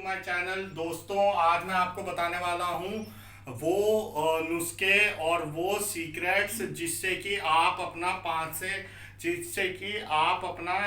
My channel. दोस्तों, आज मैं आपको बताने वाला हूँ वो नुस्खे और वो सीक्रेट्स जिससे कि आप अपना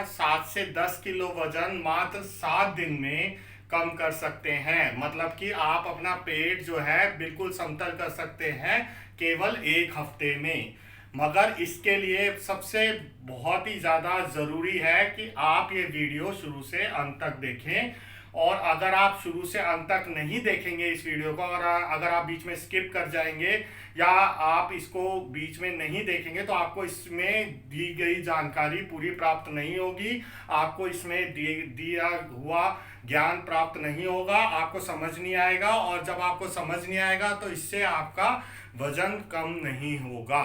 7 से 10 किलो वजन मात्र 7 दिन में कम कर सकते हैं। मतलब कि आप अपना पेट जो है बिल्कुल समतल कर सकते हैं केवल 1 हफ्ते में। मगर इसके लिए सबसे बहुत ही ज़्यादा ज़रूरी है कि आप ये वीडियो शुरू से अंत तक देखें। और अगर आप शुरू से अंत तक नहीं देखेंगे इस वीडियो को, और अगर आप बीच में स्किप कर जाएंगे या आप इसको बीच में नहीं देखेंगे तो आपको इसमें दी गई जानकारी पूरी प्राप्त नहीं होगी, आपको इसमें दिया हुआ ज्ञान प्राप्त नहीं होगा, आपको समझ नहीं आएगा। और जब आपको समझ नहीं आएगा तो इससे आपका वजन कम नहीं होगा।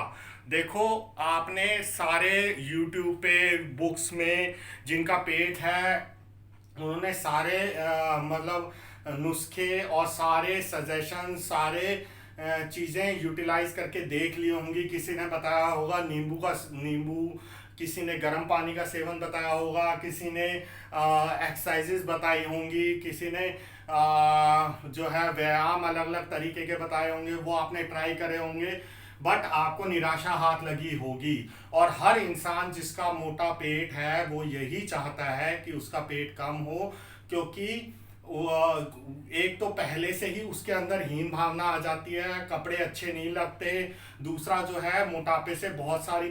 देखो, आपने सारे YouTube पे बुक्स में जिनका पेट है उन्होंने सारे मतलब नुस्खे और सारे सजेशन, सारे चीज़ें यूटिलाइज करके देख ली होंगी। किसी ने बताया होगा नींबू, किसी ने गर्म पानी का सेवन बताया होगा, किसी ने एक्सरसाइजेस बताई होंगी, किसी ने जो है व्यायाम अलग अलग तरीके के बताए होंगे, वो आपने ट्राई करे होंगे। बट आपको निराशा हाथ लगी होगी। और हर इंसान जिसका मोटा पेट है वो यही चाहता है कि उसका पेट कम हो, क्योंकि एक तो पहले से ही उसके अंदर हीन भावना आ जाती है, कपड़े अच्छे नहीं लगते। दूसरा जो है, मोटापे से बहुत सारी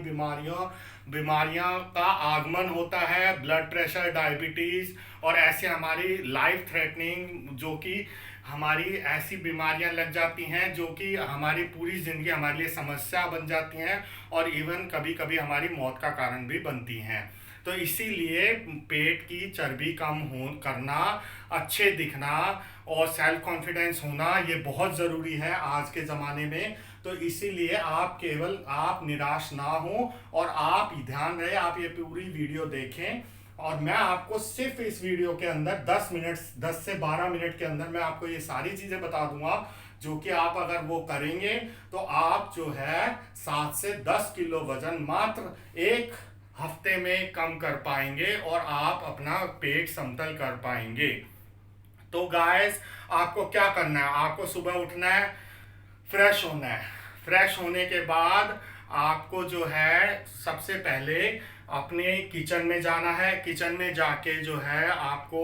बीमारियां का आगमन होता है, ब्लड प्रेशर, डायबिटीज और ऐसे हमारी लाइफ थ्रेटनिंग, जो कि हमारी ऐसी बीमारियां लग जाती हैं जो कि हमारी पूरी ज़िंदगी हमारे लिए समस्या बन जाती हैं और इवन कभी कभी हमारी मौत का कारण भी बनती हैं। तो इसीलिए पेट की चर्बी कम हो करना, अच्छे दिखना और सेल्फ कॉन्फिडेंस होना ये बहुत ज़रूरी है आज के ज़माने में। तो इसीलिए आप निराश ना हो और आप ध्यान रहे, आप ये पूरी वीडियो देखें। और मैं आपको सिर्फ इस वीडियो के अंदर 10 से 12 मिनट के अंदर मैं आपको ये सारी चीज़ें बता दूंगा, जो कि आप अगर वो करेंगे तो आप जो है 7 से 10 किलो वजन मात्र 1 हफ्ते में कम कर पाएंगे और आप अपना पेट समतल कर पाएंगे। तो गाइस, आपको क्या करना है? आपको सुबह उठना है, फ्रेश होना है। फ्रेश होने के बाद आपको जो है सबसे पहले अपने किचन में जाना है। किचन में जाके जो है आपको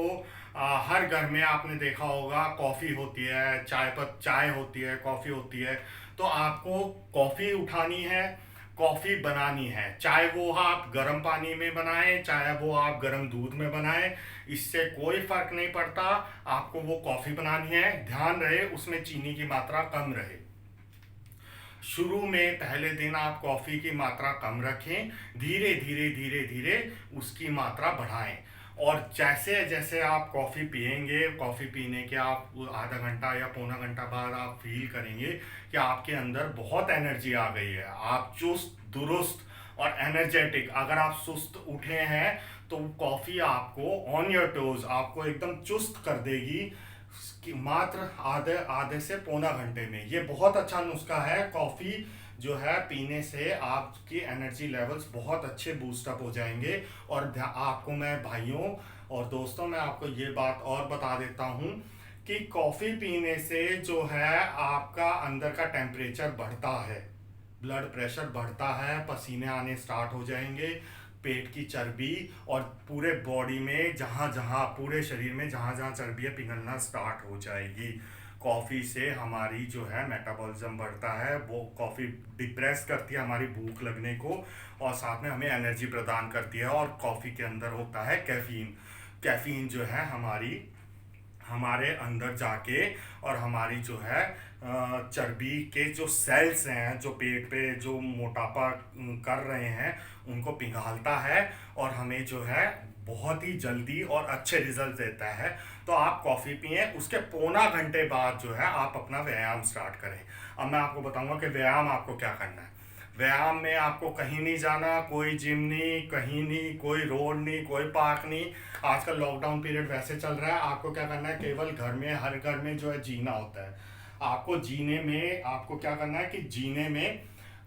हर घर में आपने देखा होगा कॉफ़ी होती है, चाय होती है, कॉफ़ी होती है। तो आपको कॉफ़ी उठानी है, कॉफ़ी बनानी है। चाहे वो आप गर्म पानी में बनाएं, चाहे वो आप गर्म दूध में बनाएं, इससे कोई फर्क नहीं पड़ता। आपको वो कॉफ़ी बनानी है। ध्यान रहे उसमें चीनी की मात्रा कम रहे। शुरू में पहले दिन आप कॉफ़ी की मात्रा कम रखें, धीरे धीरे धीरे धीरे उसकी मात्रा बढ़ाएं। और जैसे जैसे आप कॉफ़ी पिएंगे, कॉफ़ी पीने के आप आधा घंटा या पौना घंटा बाद आप फील करेंगे कि आपके अंदर बहुत एनर्जी आ गई है, आप चुस्त दुरुस्त और एनर्जेटिक। अगर आप सुस्त उठे हैं तो कॉफ़ी आपको ऑन योर टोज, आपको एकदम चुस्त कर देगी कि मात्र आधे से पौना घंटे में। ये बहुत अच्छा नुस्खा है। कॉफ़ी जो है पीने से आपकी एनर्जी लेवल्स बहुत अच्छे बूस्टअप हो जाएंगे। और आपको मैं भाइयों और दोस्तों, मैं आपको ये बात और बता देता हूँ कि कॉफ़ी पीने से जो है आपका अंदर का टेम्परेचर बढ़ता है, ब्लड प्रेशर बढ़ता है, पसीने आने स्टार्ट हो जाएंगे, पेट की चर्बी और पूरे बॉडी में पूरे शरीर में जहाँ जहाँ चर्बी है पिघलना स्टार्ट हो जाएगी। कॉफ़ी से हमारी जो है मेटाबॉलिज्म बढ़ता है। वो कॉफ़ी डिप्रेस करती है हमारी भूख लगने को और साथ में हमें एनर्जी प्रदान करती है। और कॉफ़ी के अंदर होता है कैफीन। कैफीन जो है हमारे अंदर जाके और हमारी जो है चर्बी के जो सेल्स हैं, जो पेट पे जो मोटापा कर रहे हैं, उनको पिघालता है और हमें जो है बहुत ही जल्दी और अच्छे रिजल्ट देता है। तो आप कॉफ़ी पिएं, उसके पौना घंटे बाद जो है आप अपना व्यायाम स्टार्ट करें। अब मैं आपको बताऊंगा कि व्यायाम आपको क्या करना है। व्यायाम में आपको कहीं नहीं जाना, कोई जिम नहीं, कहीं नहीं, कोई रोड नहीं, कोई पार्क नहीं। आजकल लॉकडाउन पीरियड वैसे चल रहा है। आपको क्या करना है, केवल घर में, हर घर में जो है जीना होता है। आपको क्या करना है कि जीने में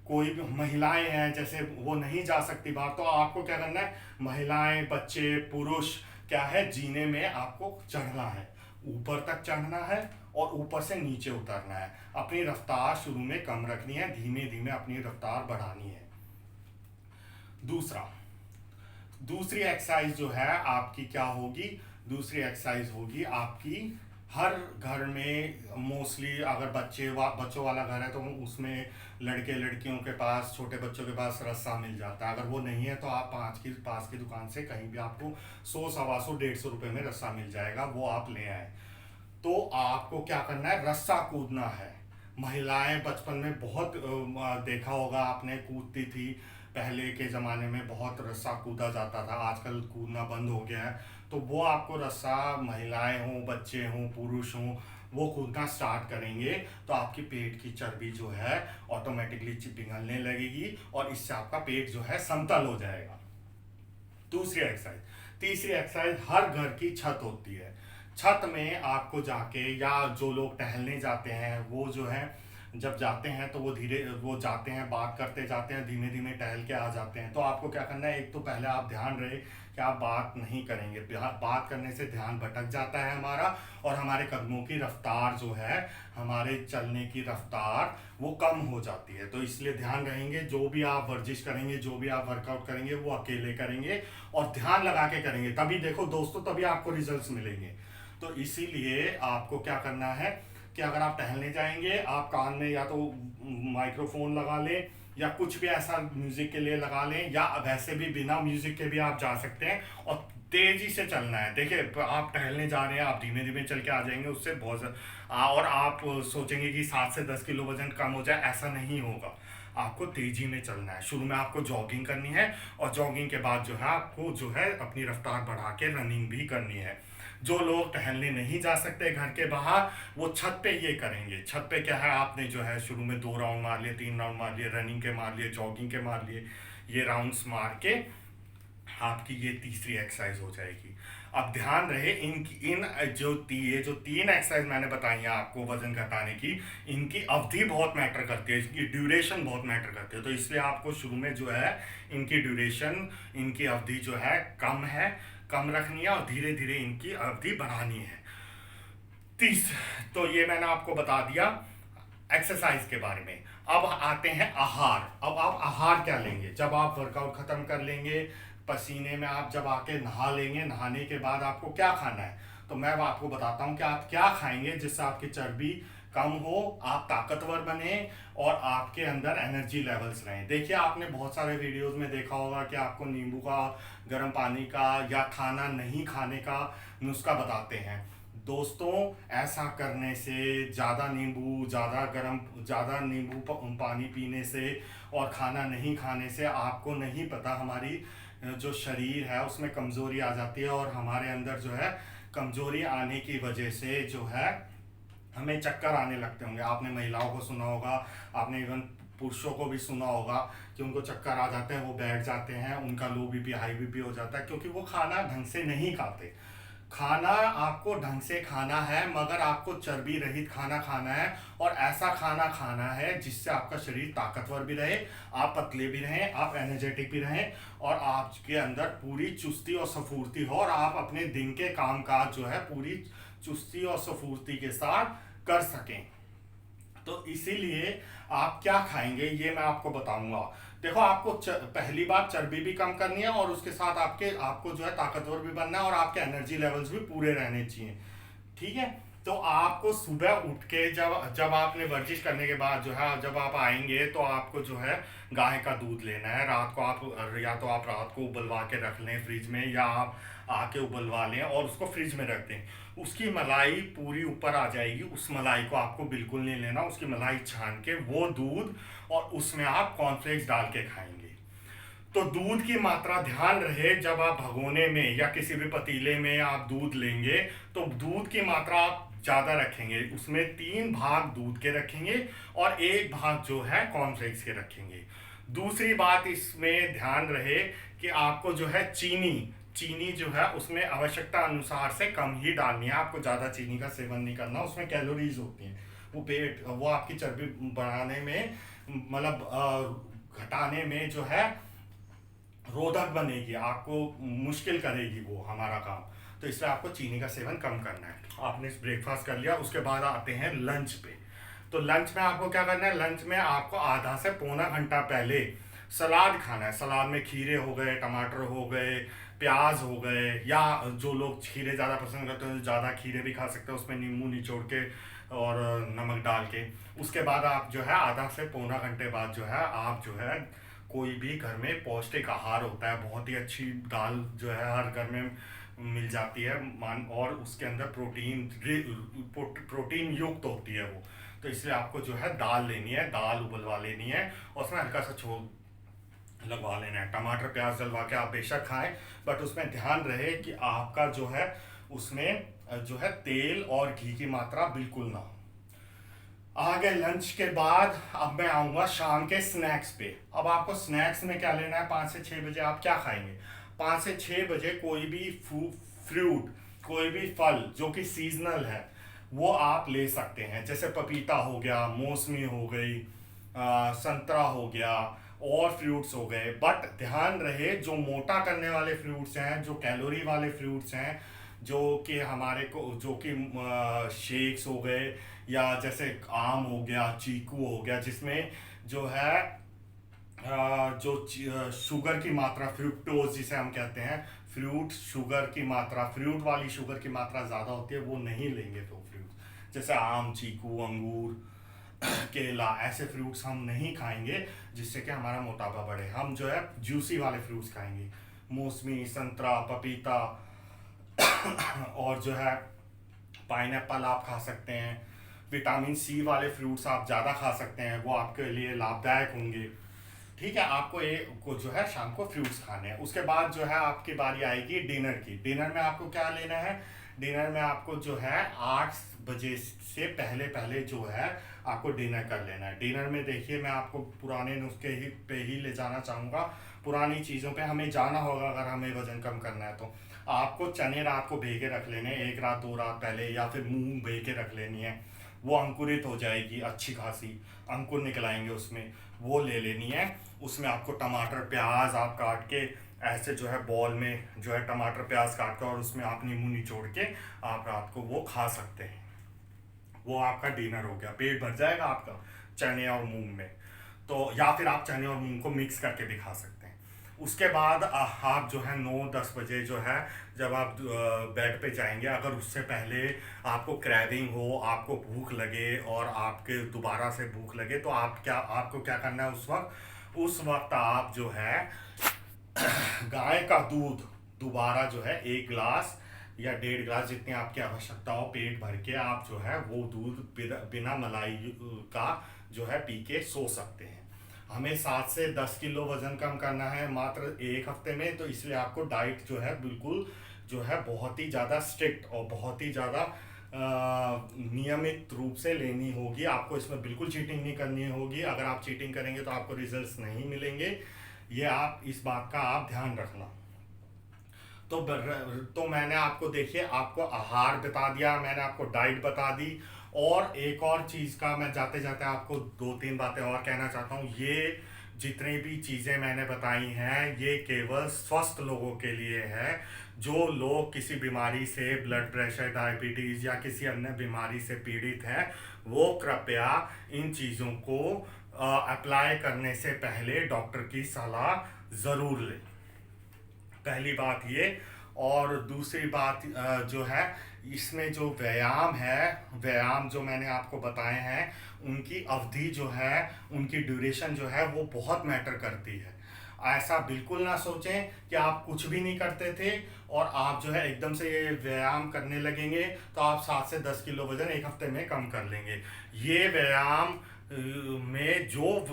कोई भी महिलाएं हैं, जैसे वो नहीं जा सकती बाहर, तो आपको क्या करना है, महिलाएं, बच्चे, पुरुष क्या है, जीने में आपको चढ़ना है। ऊपर तक चढ़ना है और ऊपर से नीचे उतरना है। अपनी रफ्तार शुरू में कम रखनी है, धीमे धीमे अपनी रफ्तार बढ़ानी है। दूसरा दूसरी एक्सरसाइज जो है आपकी क्या होगी, दूसरी एक्सरसाइज होगी आपकी, हर घर में मोस्टली अगर बच्चों वाला घर है तो उसमें लड़के लड़कियों के पास, छोटे बच्चों के पास रस्सा मिल जाता है। अगर वो नहीं है तो आप पास की दुकान से कहीं भी आपको 100, 125, 150 रुपये में रस्सा मिल जाएगा, वो आप ले आए। तो आपको क्या करना है, रस्सा कूदना है। महिलाएं बचपन में बहुत देखा होगा आपने, कूदती थी। पहले के ज़माने में बहुत रस्सा कूदा जाता था, आजकल कूदना बंद हो गया है। तो वो आपको रस्सा, महिलाएं हों, बच्चे हों, पुरुष हों, वो कूदना स्टार्ट करेंगे तो आपकी पेट की चर्बी जो है ऑटोमेटिकली पिघलने लगेगी और इससे आपका पेट जो है समतल हो जाएगा। दूसरी एक्सरसाइज, तीसरी एक्सरसाइज, हर घर की छत होती है। छत में आपको जाके, या जो लोग टहलने जाते हैं वो जो है जब जाते हैं तो वो जाते हैं, बात करते जाते हैं, धीमे धीमे टहल के आ जाते हैं। तो आपको क्या करना है, एक तो पहले आप ध्यान रहे कि आप बात नहीं करेंगे। बात करने से ध्यान भटक जाता है हमारा, और हमारे कदमों की रफ्तार जो है, हमारे चलने की रफ्तार वो कम हो जाती है। तो इसलिए ध्यान रहेंगे, जो भी आप वर्जिश करेंगे, जो भी आप वर्कआउट करेंगे वो अकेले करेंगे और ध्यान लगा के करेंगे, तभी देखो दोस्तों, तभी आपको रिजल्ट्स मिलेंगे। तो इसीलिए आपको क्या करना है कि अगर आप टहलने जाएंगे, आप कान में या तो माइक्रोफोन लगा लें या कुछ भी ऐसा म्यूजिक के लिए लगा लें, या वैसे भी बिना म्यूजिक के भी आप जा सकते हैं, और तेजी से चलना है। देखिए, आप टहलने जा रहे हैं, आप धीमे धीमे चल के आ जाएंगे, उससे बहुत और आप सोचेंगे कि 7 से 10 किलो वजन कम हो जाए, ऐसा नहीं होगा। आपको तेजी में चलना है। शुरू में आपको जॉगिंग करनी है, और जॉगिंग के बाद जो है आपको जो है अपनी रफ्तार बढ़ा के रनिंग भी करनी है। जो लोग टहलने नहीं जा सकते घर के बाहर, वो छत पे ये करेंगे। छत पे क्या है, आपने जो है शुरू में 2 राउंड मार लिए, 3 राउंड मार लिए, रनिंग के मार लिए, जॉगिंग के मार लिए, ये राउंड्स मार के आपकी ये तीसरी एक्सरसाइज हो जाएगी। अब ध्यान रहे, ये जो 3 एक्सरसाइज मैंने बताई हैं आपको वजन घटाने की, इनकी अवधि बहुत मैटर करती है, इसकी ड्यूरेशन बहुत मैटर करती है। तो इसलिए आपको शुरू में जो है इनकी ड्यूरेशन, इनकी अवधि जो है कम रखनी है, और धीरे धीरे इनकी अवधि बढ़ानी है। तीस तो ये मैंने आपको बता दिया एक्सरसाइज के बारे में। अब आते हैं आहार। अब आप आहार क्या लेंगे, जब आप वर्कआउट खत्म कर लेंगे, पसीने में आप जब आके नहा लेंगे, नहाने के बाद आपको क्या खाना है, तो मैं आपको बताता हूँ कि आप क्या खाएंगे जिससे आपकी चर्बी कम हो, आप ताकतवर बने और आपके अंदर एनर्जी लेवल्स रहें। देखिए, आपने बहुत सारे वीडियोस में देखा होगा कि आपको नींबू का, गर्म पानी का या खाना नहीं खाने का नुस्खा बताते हैं। दोस्तों, ऐसा करने से, ज़्यादा नींबू पानी पीने से और खाना नहीं खाने से, आपको नहीं पता हमारी जो शरीर है उसमें कमज़ोरी आ जाती है, और हमारे अंदर जो है कमज़ोरी आने की वजह से जो है हमें चक्कर आने लगते होंगे। आपने महिलाओं को सुना होगा, आपने इवन पुरुषों को भी सुना होगा कि उनको चक्कर आ जाते हैं, वो बैठ जाते हैं, उनका लो बीपी, हाई बीपी हो जाता है, क्योंकि वो खाना ढंग से नहीं खाते। खाना आपको ढंग से खाना है, मगर आपको चर्बी रहित खाना खाना है, और ऐसा खाना खाना है जिससे आपका शरीर ताकतवर भी रहे, आप पतले भी रहें, आप एनर्जेटिक भी रहें, और आपके अंदर पूरी चुस्ती और स्फूर्ति हो, और आप अपने दिन के कामकाज जो है पूरी चुस्ती और स्फूर्ति के साथ कर सकें। तो इसीलिए आप क्या खाएंगे ये मैं आपको बताऊंगा। देखो, आपको पहली बात चर्बी भी कम करनी है, और उसके साथ आपको जो है ताकतवर भी बनना है, और आपके एनर्जी लेवल्स भी पूरे रहने चाहिए। ठीक है, तो आपको सुबह उठ के जब आपने वर्जिश करने के बाद जो है, जब आप आएंगे तो आपको जो है गाय का दूध लेना है। रात को आप, या तो आप रात को उबलवा के रख लें फ्रिज में, या आप आके उबलवा लें और उसको फ्रिज में रख दें। उसकी मलाई पूरी ऊपर आ जाएगी, उस मलाई को आपको बिल्कुल नहीं लेना, उसकी मलाई छान के वो दूध, और उसमें आप कॉर्नफ्लेक्स डाल के खाएंगे। तो दूध की मात्रा ध्यान रहे, जब आप भगोने में या किसी भी पतीले में आप दूध लेंगे तो दूध की मात्रा आप ज़्यादा रखेंगे, उसमें 3 भाग दूध के रखेंगे और 1 भाग जो है कॉर्नफ्लेक्स के रखेंगे। दूसरी बात इसमें ध्यान रहे कि आपको जो है चीनी जो है उसमें आवश्यकता अनुसार से कम ही डालनी है, आपको ज़्यादा चीनी का सेवन नहीं करना, उसमें कैलोरीज होती हैं, वो आपकी चर्बी बढ़ाने में, मतलब घटाने में जो है रोधक बनेगी, आपको मुश्किल करेगी वो हमारा काम। तो इसलिए आपको चीनी का सेवन कम करना है। आपने ब्रेकफास्ट कर लिया, उसके बाद आते हैं लंच पे। तो लंच में आपको क्या करना है, लंच में आपको आधा से पौना घंटा पहले सलाद खाना है। सलाद में खीरे हो गए, टमाटर हो गए, प्याज हो गए, या जो लोग खीरे ज़्यादा पसंद करते हैं ज़्यादा खीरे भी खा सकते हैं, उसमें नींबू निचोड़ के और नमक डाल के। उसके बाद आप जो है आधा से पौना घंटे बाद जो है आप जो है कोई भी घर में पौष्टिक आहार होता है, बहुत ही अच्छी दाल जो है हर घर में मिल जाती है मान, और उसके अंदर प्रोटीन युक्त होती है वो। तो इसलिए आपको जो है दाल लेनी है, दाल उबलवा लेनी है और उसमें हल्का सा छोंक लगवा लेना है। टमाटर प्याज डलवा के आप बेशक खाएं, बट उसमें ध्यान रहे कि आपका जो है उसमें जो है तेल और घी की मात्रा बिल्कुल ना हो। आगे लंच के बाद अब मैं आऊँगा शाम के स्नैक्स पे। अब आपको स्नैक्स में क्या लेना है, 5 से 6 बजे आप क्या खाएंगे। 5 से 6 बजे कोई भी फ्रूट, कोई भी फल जो कि सीजनल है वो आप ले सकते हैं। जैसे पपीता हो गया, मौसमी हो गई, संतरा हो गया और फ्रूट्स हो गए। बट ध्यान रहे जो मोटा करने वाले फ्रूट्स हैं, जो कैलोरी वाले फ्रूट्स हैं, जो कि हमारे को जो कि शेक्स हो गए, या जैसे आम हो गया, चीकू हो गया, जिसमें जो है शुगर की मात्रा, फ्रुक्टोज जिसे हम कहते हैं, फ्रूट शुगर की मात्रा, फ्रूट वाली शुगर की मात्रा ज़्यादा होती है, वो नहीं लेंगे। तो फ्रूट जैसे आम, चीकू, अंगूर, केला, ऐसे फ्रूट्स हम नहीं खाएंगे जिससे कि हमारा मोटापा बढ़े। हम जो है जूसी वाले फ्रूट्स खाएंगे, मौसमी, संतरा, पपीता और जो है पाइनएप्पल आप खा सकते हैं। विटामिन सी वाले फ्रूट्स आप ज़्यादा खा सकते हैं, वो आपके लिए लाभदायक होंगे। ठीक है, आपको एक को जो है शाम को फ्रूट्स खाने हैं। उसके बाद जो है आपकी बारी आएगी डिनर की। डिनर में आपको क्या लेना है, डिनर में आपको जो है 8 बजे से पहले पहले जो है आपको डिनर कर लेना है। डिनर में देखिए मैं आपको पुराने नुस्खे ही पे ही ले जाना चाहूँगा, पुरानी चीज़ों पे हमें जाना होगा अगर हमें वजन कम करना है। तो आपको चने रात को भेके रख लेने, 1 रात 2 रात पहले, या फिर मूंग भेके रख लेनी है, वो अंकुरित हो जाएगी, अच्छी खासी अंकुर निकल आएंगे उसमें, वो ले लेनी है। उसमें आपको टमाटर प्याज आप काट के ऐसे जो है बॉल में जो है टमाटर प्याज काट के और उसमें आप नींबू निचोड़ के आप रात को वो खा सकते हैं। वो आपका डिनर हो गया, पेट भर जाएगा आपका चने और मूंग में। तो या फिर आप चने और मूंग को मिक्स करके भी खा सकते हैं। उसके बाद आप जो है 9-10 बजे जो है जब आप बेड पे जाएंगे, अगर उससे पहले आपको क्रेविंग हो, आपको भूख लगे और आपके दोबारा से भूख लगे, तो आपको क्या करना है उस वक्त आप जो है गाय का दूध दोबारा जो है 1 गिलास या 1.5 गिलास जितनी आपकी आवश्यकता हो, पेट भर के आप जो है वो दूध बिना मलाई का जो है पी के सो सकते हैं। हमें 7 से 10 किलो वजन कम करना है मात्र 1 हफ्ते में, तो इसलिए आपको डाइट जो है बिल्कुल जो है बहुत ही ज़्यादा स्ट्रिक्ट और बहुत ही ज़्यादा नियमित रूप से लेनी होगी। आपको इसमें बिल्कुल चीटिंग नहीं करनी होगी। अगर आप चीटिंग करेंगे तो आपको रिजल्ट्स नहीं मिलेंगे, ये आप इस बात का आप ध्यान रखना। तो मैंने आपको देखिए आपको आहार बता दिया, मैंने आपको डाइट बता दी, और एक और चीज़ का मैं जाते जाते आपको 2-3 बातें और कहना चाहता हूँ। ये जितनी भी चीज़ें मैंने बताई हैं ये केवल स्वस्थ लोगों के लिए है। जो लोग किसी बीमारी से, ब्लड प्रेशर, डायबिटीज़ या किसी अन्य बीमारी से पीड़ित हैं, वो कृपया इन चीज़ों को अप्लाई करने से पहले डॉक्टर की सलाह ज़रूर लें। पहली बात ये। और दूसरी बात जो है, इसमें जो व्यायाम है, व्यायाम जो मैंने आपको बताए हैं उनकी अवधि जो है, उनकी ड्यूरेशन जो है वो बहुत मैटर करती है। ऐसा बिल्कुल ना सोचें कि आप कुछ भी नहीं करते थे और आप जो है एकदम से ये व्यायाम करने लगेंगे तो आप 7 से 10 किलो वजन 1 हफ्ते में कम कर लेंगे। ये व्यायाम में जो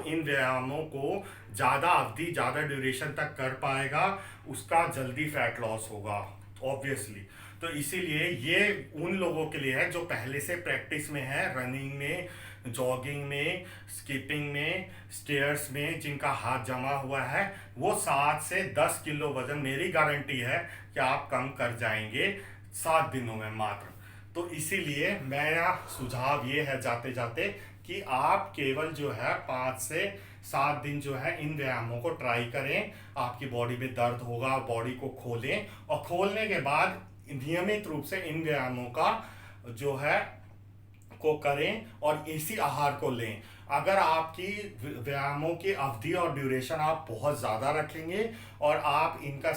इन व्यायामों को ज़्यादा अवधि, ज़्यादा ड्यूरेशन तक कर पाएगा उसका जल्दी फैट लॉस होगा ऑब्वियसली। तो इसीलिए ये उन लोगों के लिए है जो पहले से प्रैक्टिस में है, रनिंग में, जॉगिंग में, स्किपिंग में, स्टेयर्स में, जिनका हाथ जमा हुआ है, वो 7 से 10 किलो वजन मेरी गारंटी है कि आप कम कर जाएंगे 7 दिनों में मात्र। तो इसीलिए मेरा सुझाव ये है जाते जाते कि आप केवल जो है 5 से 7 दिन जो है इन व्यायामों को ट्राई करें। आपकी बॉडी में दर्द होगा, बॉडी को खोलें और खोलने के बाद नियमित रूप से इन व्यायामों का जो है को करें और इसी आहार को लें। अगर आपकी व्यायामों की अवधि और ड्यूरेशन आप बहुत ज़्यादा रखेंगे और आप इनका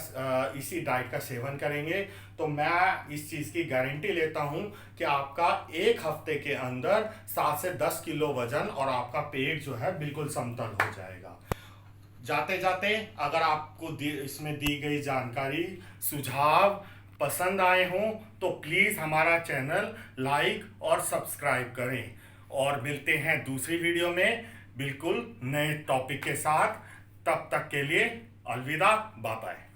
इसी डाइट का सेवन करेंगे तो मैं इस चीज़ की गारंटी लेता हूं कि आपका 1 हफ्ते के अंदर 7 से 10 किलो वजन और आपका पेट जो है बिल्कुल समतल हो जाएगा। जाते जाते अगर आपको इसमें दी गई जानकारी सुझाव पसंद आए हों तो प्लीज़ हमारा चैनल लाइक और सब्सक्राइब करें और मिलते हैं दूसरी वीडियो में बिल्कुल नए टॉपिक के साथ। तब तक के लिए अलविदा, बाय बाय।